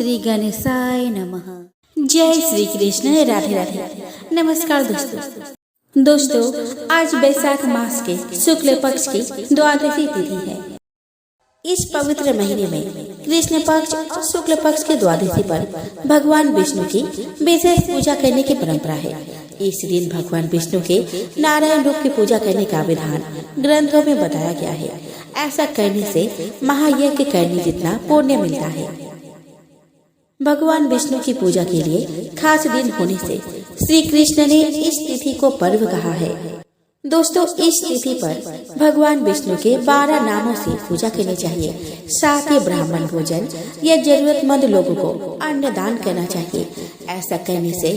श्री गणेशाय नमः। जय श्री कृष्ण। राधे राधे। नमस्कार दोस्तों, आज वैशाख मास के शुक्ल पक्ष की द्वादशी तिथि है। इस पवित्र महीने में कृष्ण पक्ष और शुक्ल पक्ष के द्वादशी पर भगवान विष्णु की विशेष पूजा करने की परंपरा है। इस दिन भगवान विष्णु के नारायण रूप की पूजा करने का विधान ग्रंथों में बताया गया है। ऐसा करने से महायज्ञ करने जितना पुण्य मिलता है। भगवान विष्णु की पूजा के लिए खास दिन होने से श्री कृष्ण ने इस तिथि को पर्व कहा है। दोस्तों, इस तिथि पर भगवान विष्णु के 12 नामों से पूजा करनी चाहिए। साथ ही ब्राह्मण भोजन या जरूरतमंद लोगों को अन्न दान करना चाहिए। ऐसा करने से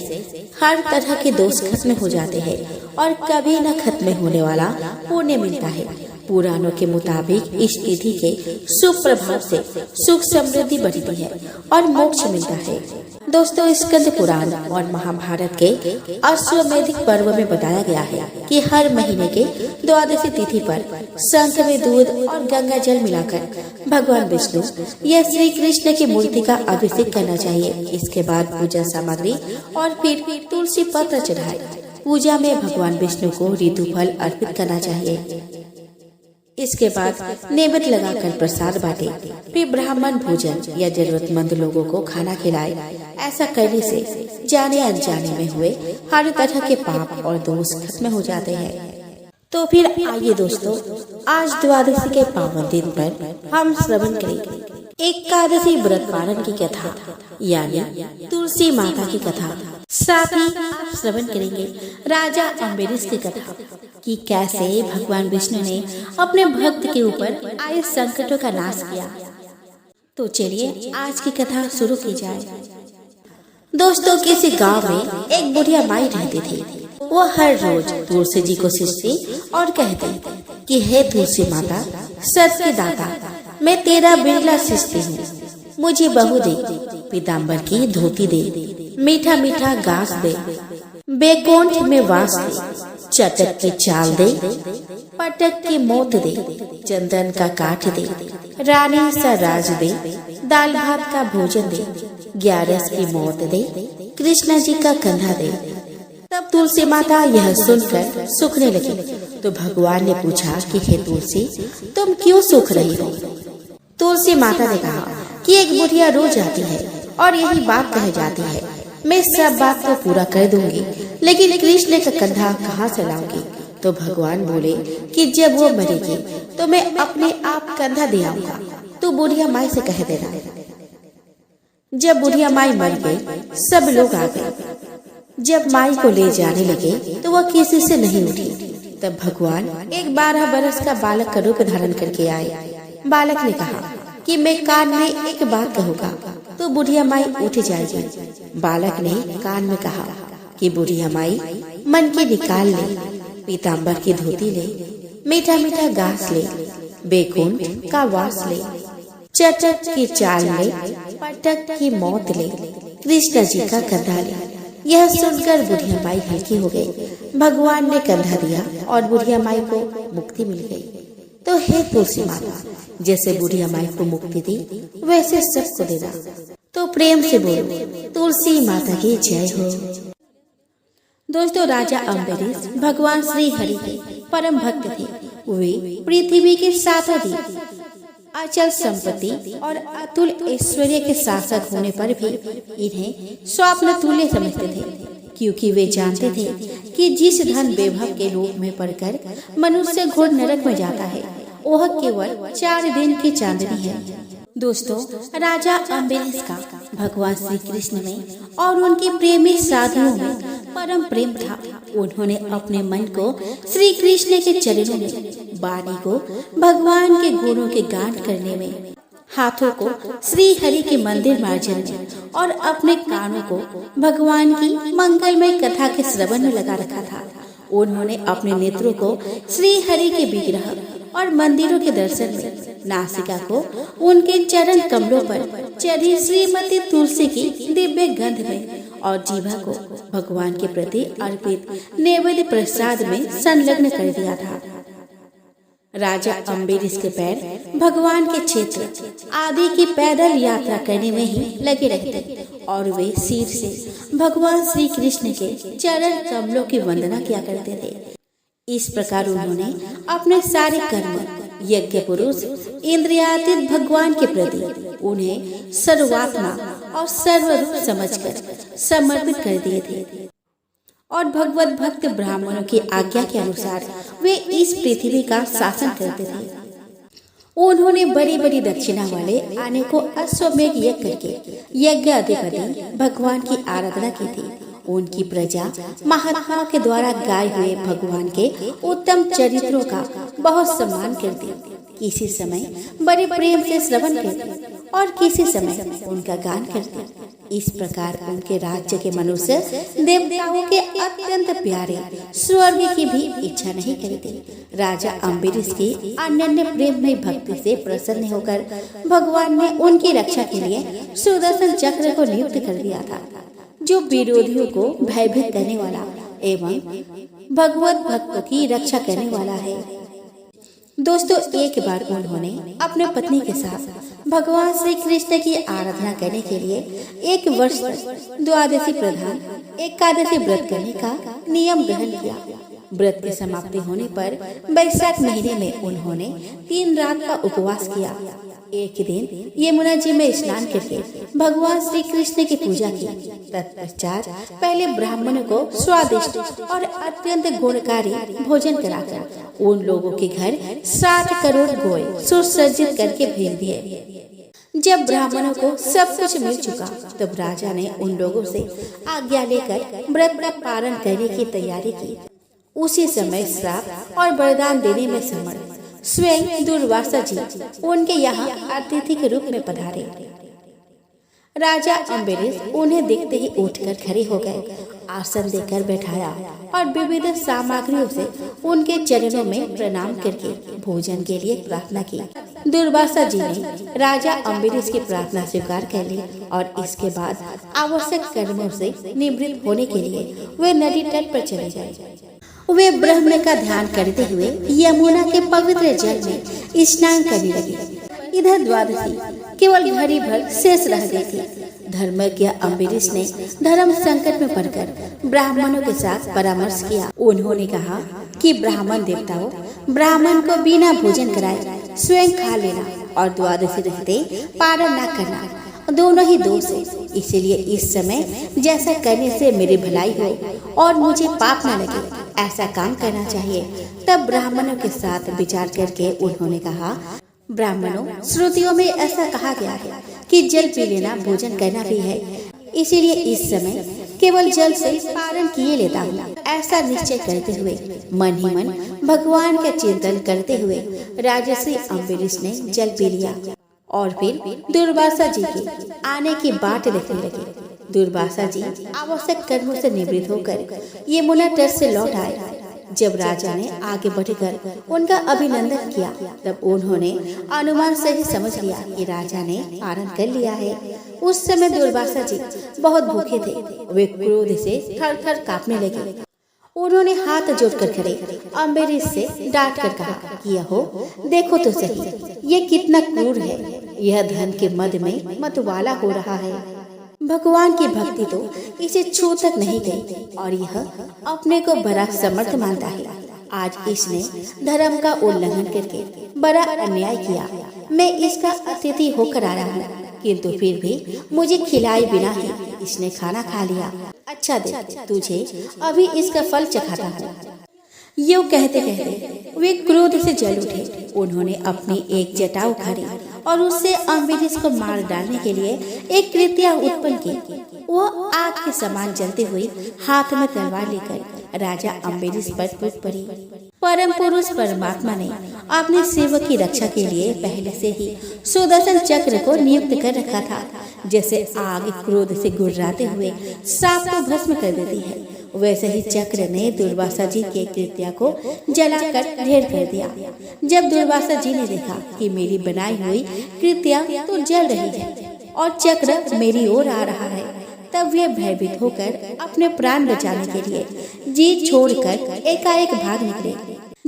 हर तरह के दोष खत्म हो जाते हैं और कभी न खत्म होने वाला पुण्य मिलता है। पुराणों के मुताबिक इस तिथि के शुभ प्रभाव से सुख समृद्धि बढ़ती है और मोक्ष मिलता है। दोस्तों, स्कंद पुराण और महाभारत के अश्वमेधिक पर्व में बताया गया है कि हर महीने के द्वादशी तिथि पर शंख में दूध और गंगा जल मिलाकर भगवान विष्णु या श्री कृष्ण की मूर्ति का अभिषेक करना चाहिए। इसके बाद पूजा सामग्री और फिर तुलसी पत्र चढ़ाए। पूजा में भगवान विष्णु को ऋतु फल अर्पित करना चाहिए। इसके बाद नैवेद्य लगाकर प्रसाद बांटे, फिर ब्राह्मण भोजन या जरूरतमंद लोगों को खाना खिलाए। ऐसा करने से जाने अनजाने में हुए हर तरह के पाप और दोष खत्म हो जाते हैं। तो फिर आइए दोस्तों, आज द्वादशी के पावन दिन पर हम श्रवण करेंगे एकादशी व्रत पालन की कथा, यानी तुलसी माता की कथा। साथ ही आप श्रवण करेंगे राजा अम्बरीश की कथा कि कैसे भगवान विष्णु ने अपने भक्त के ऊपर आए संकटों का नाश किया। तो चलिए आज की कथा शुरू की जाए। दोस्तों, किसी गांव में एक बुढ़िया माई रहती थी। वो हर रोज तुलसी जी को सींचती और कहती कि हे तुलसी माता, सत्य दाता, मैं तेरा बिरला सींचती हूँ। मुझे बहू दे, पीताम्बर की धोती दे, मीठा मीठा घास दे, बैकुंठ में वास दे, चटक की चाल दे, पटक की मोत दे, चंदन का काठ दे, रानी सा राज दे, दाल भात का भोजन दे, 11 की मौत दे, कृष्णा जी का कंधा दे। तब तुलसी माता यह सुनकर सूखने लगी। तो भगवान ने पूछा कि हे तुलसी, तुम क्यों सूख रही हो? तुलसी माता ने कहा कि एक बुढ़िया रोज आती है और यही बात कह जाती है, मैं सब बात तो पूरा कर दूंगी, लेकिन कृष्ण का कंधा कहाँ से लाऊंगी? तो भगवान बोले कि जब वो मरेगी तो मैं अपने आप कंधा दे आऊंगा, तू बुढ़िया माई से कह देना। जब बुढ़िया माई मर गई, सब लोग आ गए। जब माई को ले जाने लगे तो वह किसी से नहीं उठी। तब भगवान एक 12 बरस का बालक का रूप धारण करके आए। बालक ने कहा कि मैं कान में एक बात कहूँगा तो बुढ़िया माई उठ जाएगी। बालक ने कान में कहा कि बुढ़िया माई, मन की निकाल ले, पीताम्बर की धोती ले, मीठा मीठा घास ले, बैकुंठ का वास ले, चटक की चाल ले, पटक की मौत ले, कृष्ण जी का कंधा ले। यह सुनकर बुढ़िया माई हल्की हो गई। भगवान ने कंधा दिया और बुढ़िया माई को मुक्ति मिल गई। तो हे तुलसी माता, जैसे बुढ़िया माई को मुक्ति दी वैसे सबको देना। तो प्रेम से बोलो, तुलसी माता की जय हो। दोस्तों, राजा अम्बरीश भगवान श्री हरि के परम भक्त थे। वे पृथ्वी के सातों दिन अचल संपत्ति और अतुल ऐश्वर्य के शासक होने पर भी इन्हें स्वप्न तुल्य समझते थे, क्योंकि वे जानते थे कि जिस धन वैभव के रूप में पड़कर मनुष्य घोर नरक में जाता है, वह केवल 4 दिन की चांदनी है। दोस्तों, राजा अम्बरीश का भगवान श्री कृष्ण में और उनके प्रेमी साधुओं में परम प्रेम था। उन्होंने अपने मन को श्री कृष्ण के चरणों में, वाणी को भगवान के गुणों के गान करने में, हाथों को श्री हरि के मंदिर मार्जन में और अपने कानों को भगवान की मंगलमय कथा के श्रवण में लगा रखा था। उन्होंने अपने नेत्रों को श्री हरि के विग्रह और मंदिरों के दर्शन में, नासिका को उनके चरण कमलों पर चढ़ी श्रीमती तुलसी की दिव्य गंध में और जीवा को भगवान के प्रति अर्पित नैवेद्य प्रसाद में संलग्न कर दिया था। राजा अम्बरीश के पैर भगवान के क्षेत्र आदि की पैदल यात्रा करने में ही लगे रहते और वे सिर से भगवान श्री कृष्ण के चरण कमलों की वंदना किया करते थे। इस प्रकार उन्होंने अपने सारे कर्म यज्ञ पुरुष इंद्रियातीत भगवान के प्रति उन्हें सर्वात्मा और सर्वरूप समझकर समर्पित कर दिए थे और भगवत भक्त ब्राह्मणों की आज्ञा के अनुसार वे इस पृथ्वी का शासन करते थे। उन्होंने बड़ी बड़ी दक्षिणा वाले अनेकों अश्वमेघ यज्ञ करके यज्ञ अधिपति भगवान की आराधना की थी। उनकी प्रजा महात्माओं के द्वारा गाए हुए भगवान के उत्तम चरित्रों का बहुत सम्मान करती, किसी समय बड़े प्रेम से श्रवण करती और किसी समय उनका गान करती। इस प्रकार उनके राज्य के मनुष्य देवताओं के अत्यंत प्यारे स्वर्ग की भी इच्छा नहीं करते। राजा अम्बरीश की अनन्य प्रेम में भक्ति से प्रसन्न होकर भगवान ने उनकी रक्षा के लिए सुदर्शन चक्र को नियुक्त कर दिया था, जो विरोधियों को भयभीत करने वाला एवं भगवत भक्तों की रक्षा करने वाला है। दोस्तों, एक बार उन्होंने अपने पत्नी के साथ भगवान श्री कृष्ण की आराधना करने के लिए एक वर्ष तक द्वादशी प्रधान एकादशी व्रत करने का नियम ग्रहण किया। व्रत की समाप्ति होने पर वैशाख महीने में उन्होंने 3 रात का उपवास किया। एक दिन यमुना जी में स्नान करके भगवान श्री कृष्ण की पूजा की। तत्पश्चात पहले ब्राह्मणों को स्वादिष्ट और अत्यंत गुणकारी भोजन कराकर उन लोगों के घर 60 करोड़ गोए सुसज्जित करके भेज दिए। जब ब्राह्मणों को सब कुछ मिल चुका तब राजा ने उन लोगों से आज्ञा लेकर व्रत का पालन करने की तैयारी की। उसी समय श्राप और वरदान देने में समर्थ स्वयं दुर्वासा जी उनके यहाँ अतिथि के रूप में पधारे। राजा अम्बरीश उन्हें देखते ही उठकर खड़े हो गए, आसन देकर बैठाया और विविध सामग्रियों से उनके चरणों में प्रणाम करके भोजन के लिए प्रार्थना की। दुर्वासा जी ने राजा अम्बरीश की प्रार्थना स्वीकार कर ली और इसके बाद आवश्यक कर्मों से निवृत्त होने के लिए वे नदी तट पर चले गए। वे ब्रह्म का ध्यान करते हुए यमुना के पवित्र जल में स्नान करने लगे। इधर द्वादशी केवल भरी भर शेष रह गई थी। धर्मज्ञ अम्बरीश ने धर्म संकट में पड़कर ब्राह्मणों के साथ परामर्श किया। उन्होंने कहा कि ब्राह्मण देवताओं, ब्राह्मण को बिना भोजन कराए स्वयं खा लेना और द्वादशी रहते पारण न करना दोनों ही दोष है। इसलिए इस समय जैसा करने से मेरी भलाई हो और मुझे पाप न लगे, ऐसा काम करना चाहिए। तब ब्राह्मणों के साथ विचार करके उन्होंने कहा, ब्राह्मणों, श्रुतियों में ऐसा कहा गया है कि जल पी लेना भोजन करना भी है, इसीलिए इस समय केवल जल से पारण किए लेता हूँ। ऐसा निश्चय करते हुए मन ही मन भगवान का चिंतन करते हुए राजर्षि अम्बरीश ने जल पी लिया और फिर दुर्वासा जी के आने की बाट देखने लगे। दुर्वासा जी आवश्यक कर्मों से निवृत्त होकर यमुना तट से लौट आए। जब राजा ने आगे बढ़कर उनका अभिनंदन किया तब उन्होंने अनुमान से ही समझ लिया कि राजा ने पारण कर लिया है। उस समय दुर्वासा जी बहुत भूखे थे। वे क्रोध से थर-थर कांपने लगे। उन्होंने हाथ जोड़कर खड़े अम्बरीश से डांट कर कहा कि यहो, देखो तो सही, ये कितना क्रूर है। यह धन के मद में मतवाला हो रहा है। भगवान की भक्ति तो इसे छू तक नहीं गई और यह अपने को बड़ा समर्थ मानता है। आज इसने धर्म का उल्लंघन करके बड़ा अन्याय किया। मैं इसका अतिथि होकर आया हूँ, किंतु फिर भी मुझे खिलाए बिना ही इसने खाना खा लिया। अच्छा देख, तुझे अभी इसका फल चखाता हूँ। यूँ कहते कहते वे क्रोध से जल उठे। उन्होंने अपनी एक जटा उखाड़ी और उससे अम्बरीश को मार डालने के लिए एक कृत्या उत्पन्न की। वो आग के समान जलते हुए हाथ में तलवार लेकर राजा अम्बरीश पर टूट पड़ी। परम पुरुष परमात्मा ने अपने सेवक की रक्षा के लिए पहले से ही सुदर्शन चक्र को नियुक्त कर रखा था। जैसे आग क्रोध से गुर्राते हुए सांप को भस्म कर देती है, वैसे ही चक्र ने दुर्वासा जी के कृत्या को जलाकर ढेर कर दिया। जब दुर्वासा जी ने देखा कि मेरी बनाई हुई कृत्या तो जल रही है और चक्र मेरी ओर आ रहा है, तब वे भयभीत होकर अपने प्राण बचाने के लिए जी छोड़कर एकाएक भाग निकले।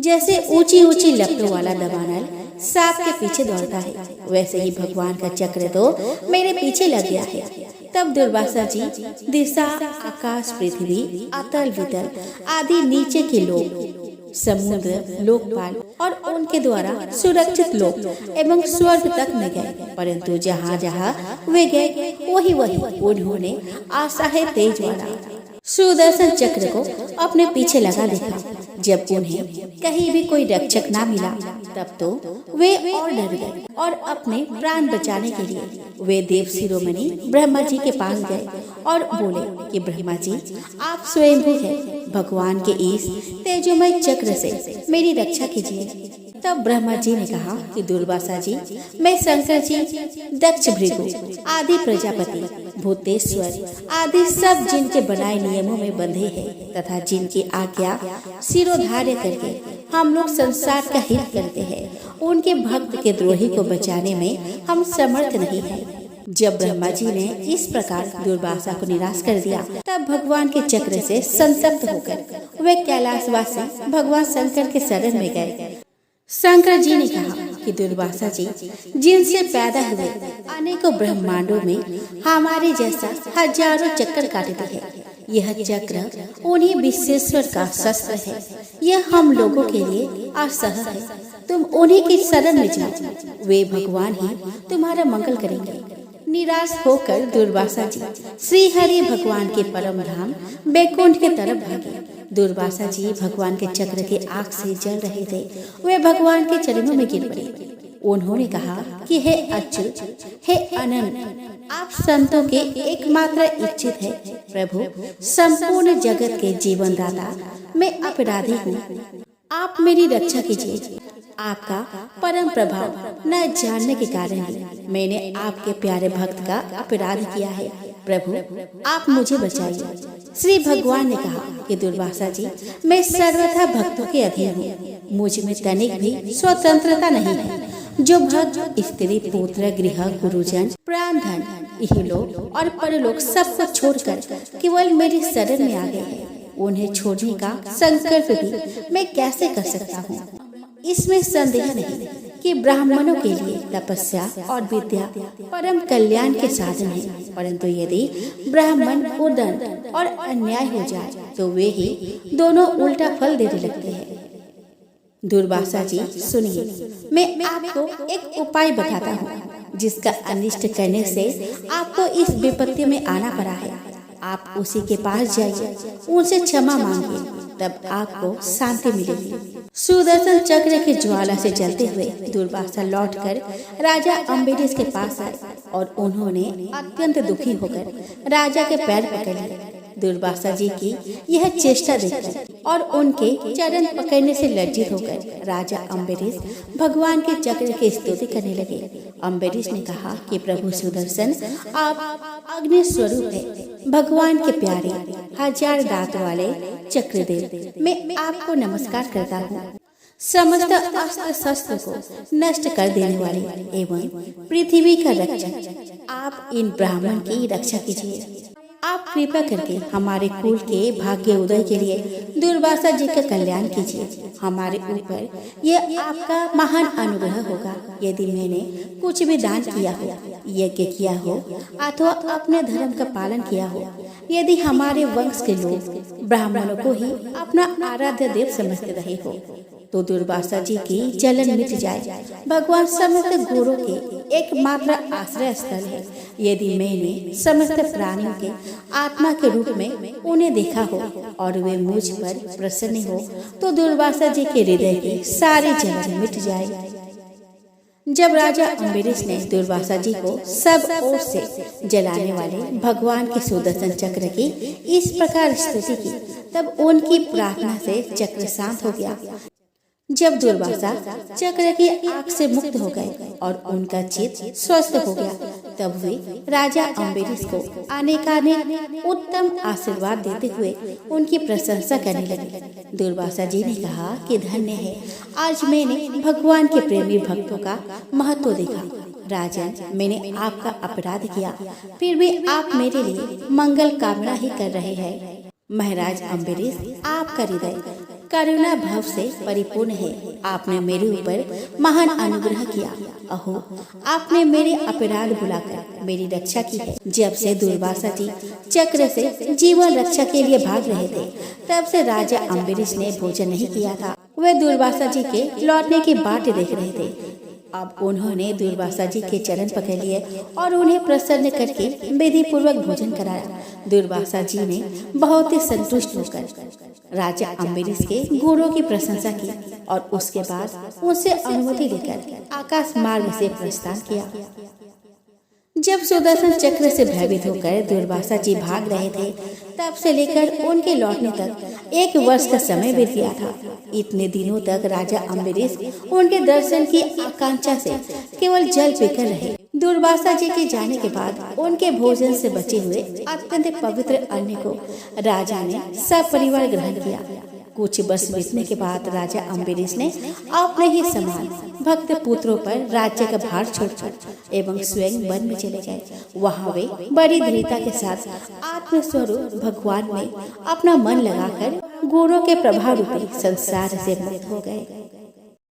जैसे ऊंची ऊंची लपटों वाला दबानल सांप के पीछे दौड़ता है, वैसे ही भगवान का चक्र तो मेरे पीछे लग गया है। तब दुर्वासा जी दिशा, आकाश, पृथ्वी, अतल वितल आदि नीचे के लोग, समुद्र, लोकपाल और उनके द्वारा सुरक्षित लोग एवं स्वर्ग तक में गए, परंतु जहाँ जहाँ वे गए वही उन्होंने आशाहे तेज वाला सुदर्शन चक्र को अपने पीछे लगा देखा। जब उन्हें कहीं भी कोई रक्षक ना मिला तब तो वे और डर गए और अपने प्राण बचाने के लिए वे देव शिरोमणि ब्रह्मा जी के पास गए और बोले कि ब्रह्मा जी, आप स्वयंभू हैं, भगवान के इस तेजोमय चक्र से मेरी रक्षा कीजिए। तब ब्रह्मा जी ने कहा कि दुर्वासा जी, मैं शंकर जी, दक्ष भृगु आदि प्रजापति, भूतेश्वर आदि सब जिनके बनाए नियमों में बंधे हैं तथा जिनकी आज्ञा सिरोधार्य करके हम लोग संसार का हित करते हैं, उनके भक्त के द्रोही को बचाने में हम समर्थ नहीं हैं। जब ब्रह्मा जी ने इस प्रकार दुर्वासा को निराश कर दिया, तब भगवान के चक्र से संतप्त होकर वे कैलाशवासी भगवान शंकर के शरण में गए। शंकर जी ने कहा कि दुर्वासा जी, जिनसे पैदा हुए अनेकों ब्रह्मांडों में हमारे जैसा हजारों चक्कर काटते हैं, यह चक्र उन्हीं विश्वेश्वर का शस्त्र है, यह हम लोगों के लिए असह है। तुम उन्हीं की शरण में जाओ, वे भगवान ही तुम्हारा मंगल करेंगे। निराश होकर दुर्वासा जी श्री हरि भगवान के परम धाम बैकुंठ के तरफ भागे। दुर्वासा जी भगवान के चक्र के आग से जल रहे थे, वे भगवान के चरणों में गिर पड़े। उन्होंने कहा कि हे अच्युत, हे अनंत, आप संतों के एकमात्र इच्छित है। प्रभु, संपूर्ण जगत के जीवन दाता, मैं अपराधी हूँ, आप मेरी रक्षा कीजिए। आपका परम प्रभाव न जानने के कारण ही मैंने आपके प्यारे भक्त का अपराध किया है। प्रभु, आप मुझे बचाइए। श्री भगवान ने कहा कि दुर्वासा जी, मैं सर्वथा भक्तों के अधीन हूँ, मुझ में तनिक भी स्वतंत्रता नहीं है। जो भक्त स्त्री, पुत्र, गृह, गुरुजन, प्राण, धन, इहलोक और परलोक सबको छोड़कर केवल मेरी शरण में आ गए हैं, उन्हें छोड़ने का संकल्प भी मैं कैसे कर सकता हूँ। इसमें संदेह नहीं कि ब्राह्मणों के लिए तपस्या और विद्या परम कल्याण के साधन है, परंतु यदि ब्राह्मण उदंड और अन्याय हो जाए तो वे ही दोनों उल्टा फल देने लगते हैं। दुर्वासा जी सुनिए, मैं आपको एक उपाय बताता हूँ जिसका अनिष्ट करने से आपको इस विपत्ति में आना पड़ा है। आप उसी के पास जाइए, उनसे क्षमा मांगिए, तब आपको शांति मिलेगी। सुदर्शन चक्र की ज्वाला से जलते हुए दुर्वासा लौटकर राजा अम्बरीश के पास आए और उन्होंने अत्यंत दुखी होकर राजा के पैर पकड़ लिए। दुर्वासा जी की यह चेष्टा देखकर और उनके चरण पकड़ने से लज्जित होकर राजा अम्बरीश भगवान के चक्र की स्तुति करने लगे। अम्बरीश ने कहा कि प्रभु सुदर्शन, आप अग्नि स्वरूप है, भगवान के प्यारे, हजार दांत वाले चक्रदेव, मैं आपको नमस्कार करता हूँ। समस्त अस्त्र शस्त्र को नष्ट कर देने वाले एवं पृथ्वी का रक्षक, आप इन ब्राह्मण की रक्षा कीजिए। आप कृपा करके हमारे कुल के भाग्य उदय के लिए दुर्वासा जी का कल्याण कीजिए। हमारे ऊपर यह आपका महान अनुग्रह होगा यदि मैंने कुछ भी दान किया हो, यज्ञ किया हो अथवा अपने धर्म का पालन किया हो। यदि हमारे वंश के लोग ब्राह्मणों को ही अपना आराध्य देव समझते रहे हो तो दुर्वासा जी की जलन मिट जाए। भगवान समस्त गुरुओं के एकमात्र आश्रय स्थल है। यदि मैंने समस्त प्राणियों के आत्मा के रूप में उन्हें देखा हो और वे मुझ पर प्रसन्न हो तो दुर्वासा जी के हृदय की सारी जलन मिट जाए। जब राजा अम्बरीश ने दुर्वासा जी को सब ओर से जलाने वाले भगवान के सुदर्शन चक्र की इस प्रकार स्तुति की, तब उनकी प्रार्थना से चक्र शांत हो गया। जब दुर्वासा चक्र की आग से मुक्त हो गए और उनका चित्त स्वस्थ हो गया, तब वे राजा अम्बरीश को अनेकानेक उत्तम आशीर्वाद देते हुए उनकी प्रशंसा करने लगे। दुर्वासा जी ने कहा कि धन्य है, आज मैंने भगवान के प्रेमी भक्तों का महत्व देखा। राजन, मैंने आपका अपराध किया, फिर भी आप मेरे लिए मंगल कामना ही कर रहे हैं। महाराज अम्बरीश, आपका हृदय करुणा भव से परिपूर्ण है। आपने मेरे ऊपर महान अनुग्रह किया। अहो, आपने मेरे अपराध बुलाकर मेरी रक्षा की है। जब से दुर्वासा जी चक्र से जीवन रक्षा के लिए भाग रहे थे, तब से राजा अम्बरीश ने भोजन नहीं किया था। वे दुर्वासा जी के लौटने की बाट देख रहे थे। अब उन्होंने दुर्वासा जी के चरण पकड़ लिए और उन्हें प्रसन्न करके विधि पूर्वक भोजन कराया। दुर्वासा जी ने बहुत ही संतुष्ट होकर राजा अम्बरीश के गुणों की प्रशंसा की और उसके बाद उनसे अनुमति लेकर आकाश मार्ग से प्रस्थान किया। जब सुदर्शन चक्र से भयभीत होकर दुर्वासा जी भाग रहे थे, तब से लेकर उनके लौटने तक 1 वर्ष का समय बीत गया था। इतने दिनों तक राजा अम्बरीश उनके दर्शन की आकांक्षा से केवल जल पीकर रहे। दुर्वासा जी के जाने के बाद उनके भोजन से बचे हुए अत्यंत पवित्र अन्न को राजा ने सपरिवार ग्रहण किया। कुछ वर्ष बीतने के बाद राजा अम्बरीश ने अपने ही समान भक्त पुत्रों पर राज्य का भार छोड़कर एवं स्वयं वन में चले गए। वहाँ वे बड़ी दृढ़ता के साथ आत्मस्वरूप भगवान में अपना मन लगाकर गुणों के प्रभाव रूपी संसार से मुक्त हो गए।